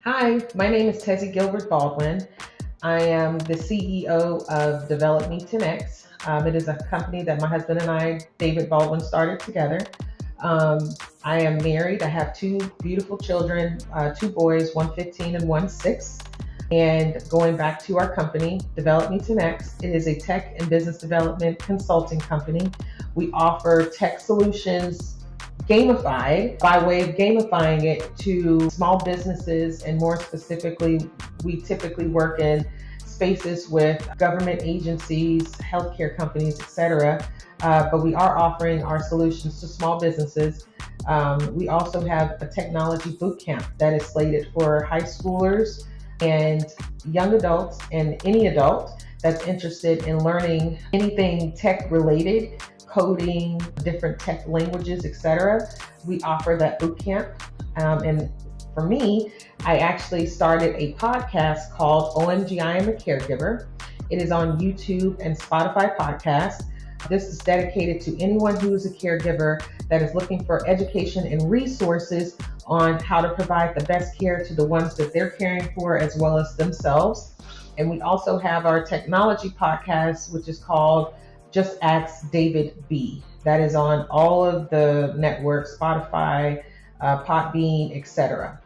Hi, my name is Tezzie Gilbert Baldwin. I am the CEO of Develop Me 10X. It is a company that my husband and I, David Baldwin, started together. I am married. I have two beautiful children, two boys, one 15 and one 6. And going back to our company, Develop Me 10X, it is a tech and business development consulting company. We offer tech solutions gamified by way of gamifying it to small businesses, and more specifically, we typically work in spaces with government agencies, healthcare companies, etc. But we are offering our solutions to small businesses. We also have a technology boot camp that is slated for high schoolers and young adults and any adult that's interested in learning anything tech related, coding, different tech languages, etc. We offer that boot camp. And for me, I actually started a podcast called OMG, I Am a Caregiver. It is on YouTube and Spotify podcasts. This is dedicated to anyone who is a caregiver that is looking for education and resources on how to provide the best care to the ones that they're caring for as well as themselves. And we also have our technology podcast, which is called Just Ask David B. That is on all of the networks, Spotify, Podbean, etc.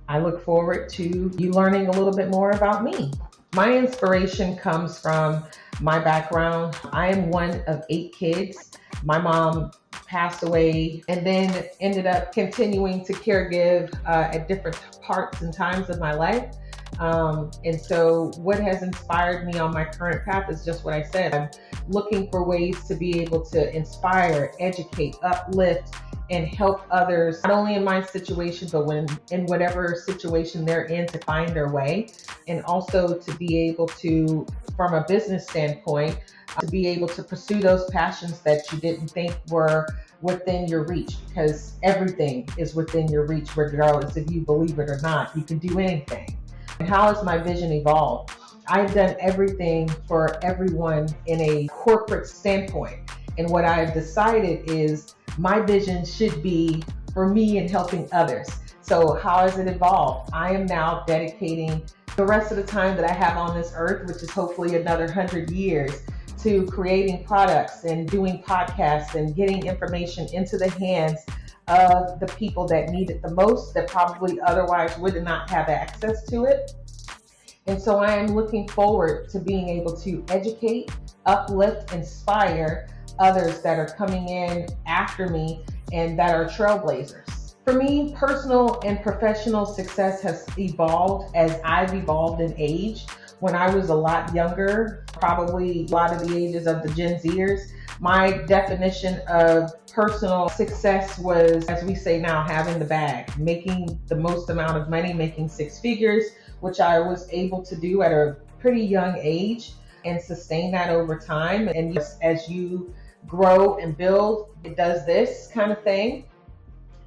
I look forward to you learning a little bit more about me. My inspiration comes from my background. I am one of 8 kids. My mom passed away and then ended up continuing to caregive at different parts and times of my life. And so what has inspired me on my current path is just what I said. I'm looking for ways to be able to inspire, educate, uplift, and help others, not only in my situation, but in whatever situation they're in, to find their way. And also to be able to, from a business standpoint, to be able to pursue those passions that you didn't think were within your reach, because everything is within your reach, regardless if you believe it or not. You can do anything. And how has my vision evolved? I've done everything for everyone in a corporate standpoint. And what I've decided is my vision should be for me and helping others. So how has it evolved? I am now dedicating the rest of the time that I have on this earth, which is hopefully another 100 years, to creating products and doing podcasts and getting information into the hands of the people that need it the most, that probably otherwise would not have access to it. And so I am looking forward to being able to educate, uplift, inspire others that are coming in after me and that are trailblazers. For me, personal and professional success has evolved as I've evolved in age. When I was a lot younger, probably a lot of the ages of the Gen Zers, my definition of personal success was, as we say now, having the bag, making the most amount of money, making 6 figures, which I was able to do at a pretty young age and sustain that over time. And as you grow and build, it does this kind of thing.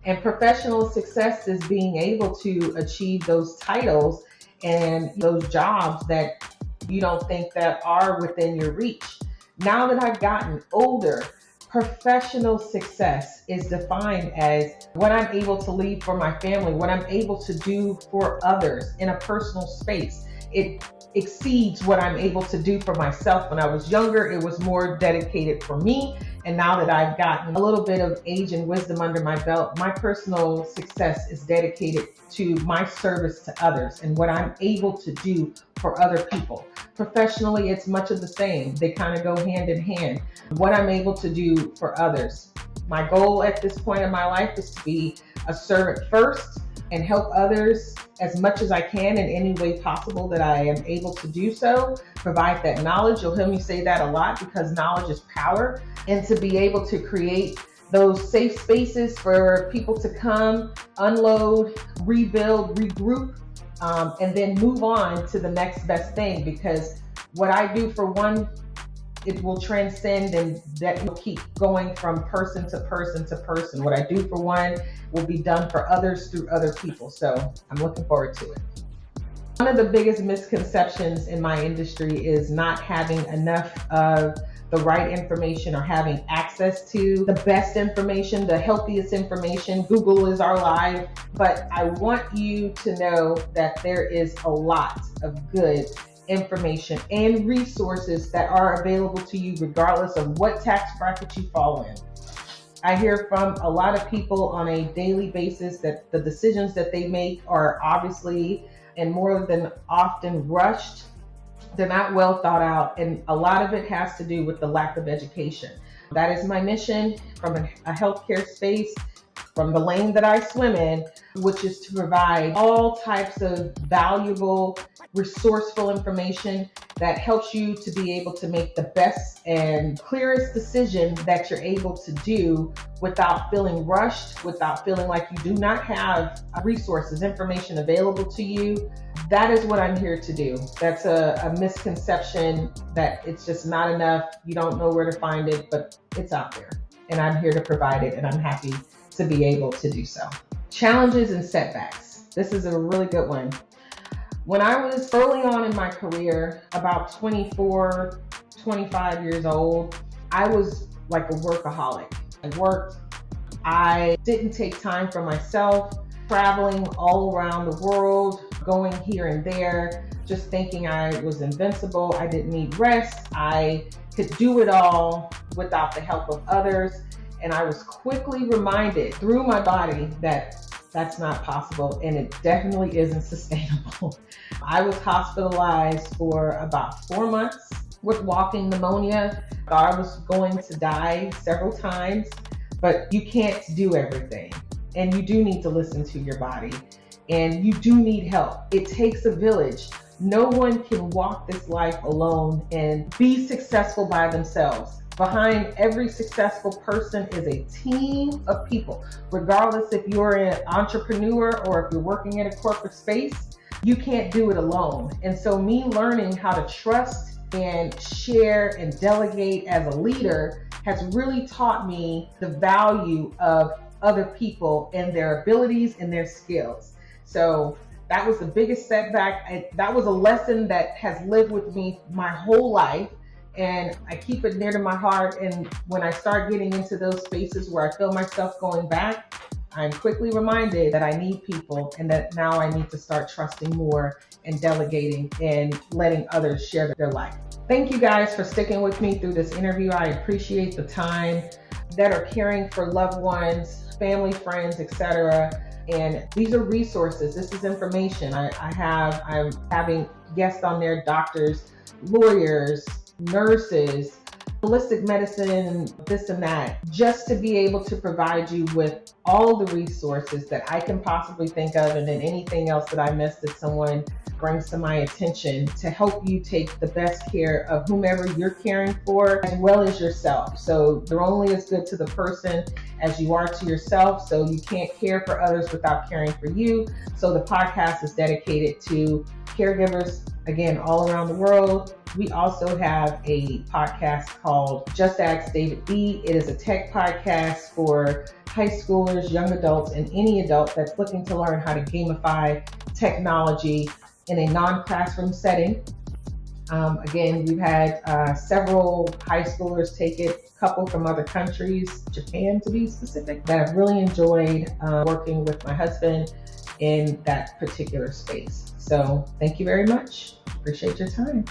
And professional success is being able to achieve those titles and those jobs that you don't think that are within your reach. Now that I've gotten older, professional success is defined as what I'm able to leave for my family, what I'm able to do for others in a personal space. It exceeds what I'm able to do for myself. When I was younger, it was more dedicated for me. And now that I've gotten a little bit of age and wisdom under my belt, my personal success is dedicated to my service to others and what I'm able to do for other people. Professionally, it's much of the same. They kind of go hand in hand. What I'm able to do for others. My goal at this point in my life is to be a servant first and help others as much as I can in any way possible that I am able to do so. Provide that knowledge. You'll hear me say that a lot because knowledge is power. And to be able to create those safe spaces for people to come, unload, rebuild, regroup, and then move on to the next best thing. Because what I do for one, it will transcend, and that will keep going from person to person to person. What I do for one will be done for others through other people. So I'm looking forward to it. One of the biggest misconceptions in my industry is not having enough of the right information or having access to the best information, the healthiest information. Google is our life, but I want you to know that there is a lot of good information and resources that are available to you regardless of what tax bracket you fall in. I hear from a lot of people on a daily basis that the decisions that they make are obviously and more than often rushed. They're not well thought out, and a lot of it has to do with the lack of education. That is my mission from a healthcare space, from the lane that I swim in, which is to provide all types of valuable, resourceful information that helps you to be able to make the best and clearest decision that you're able to do without feeling rushed, without feeling like you do not have resources, information available to you. That is what I'm here to do. That's a misconception that it's just not enough. You don't know where to find it, but it's out there. And I'm here to provide it, and I'm happy to be able to do so. Challenges and setbacks. This is a really good one. When I was early on in my career, about 24, 25 years old, I was like a workaholic. I worked. I didn't take time for myself, traveling all around the world, going here and there, just thinking I was invincible. I didn't need rest. I could do it all without the help of others. And I was quickly reminded through my body that that's not possible, and it definitely isn't sustainable. I was hospitalized for about 4 months with walking pneumonia. I was going to die several times, but you can't do everything. And you do need to listen to your body, and you do need help. It takes a village. No one can walk this life alone and be successful by themselves. Behind every successful person is a team of people. Regardless if you're an entrepreneur or if you're working in a corporate space, you can't do it alone. And so me learning how to trust and share and delegate as a leader has really taught me the value of other people and their abilities and their skills. So that was the biggest setback. That was a lesson that has lived with me my whole life. And I keep it near to my heart. And when I start getting into those spaces where I feel myself going back, I'm quickly reminded that I need people and that now I need to start trusting more and delegating and letting others share their life. Thank you guys for sticking with me through this interview. I appreciate the time that are caring for loved ones, family, friends, etc. And these are resources. This is information. I'm having guests on there, doctors, lawyers, nurses, holistic medicine, this and that, just to be able to provide you with all the resources that I can possibly think of, and then anything else that I missed that someone brings to my attention to help you take the best care of whomever you're caring for, as well as yourself. So you're only as good to the person as you are to yourself. So you can't care for others without caring for you. So the podcast is dedicated to caregivers, again, all around the world. We also have a podcast called Just Ask David B. It is a tech podcast for high schoolers, young adults, and any adult that's looking to learn how to gamify technology in a non-classroom setting. Again, we've had several high schoolers take it, a couple from other countries, Japan to be specific, that I've really enjoyed working with my husband in that particular space. So thank you very much. Appreciate your time.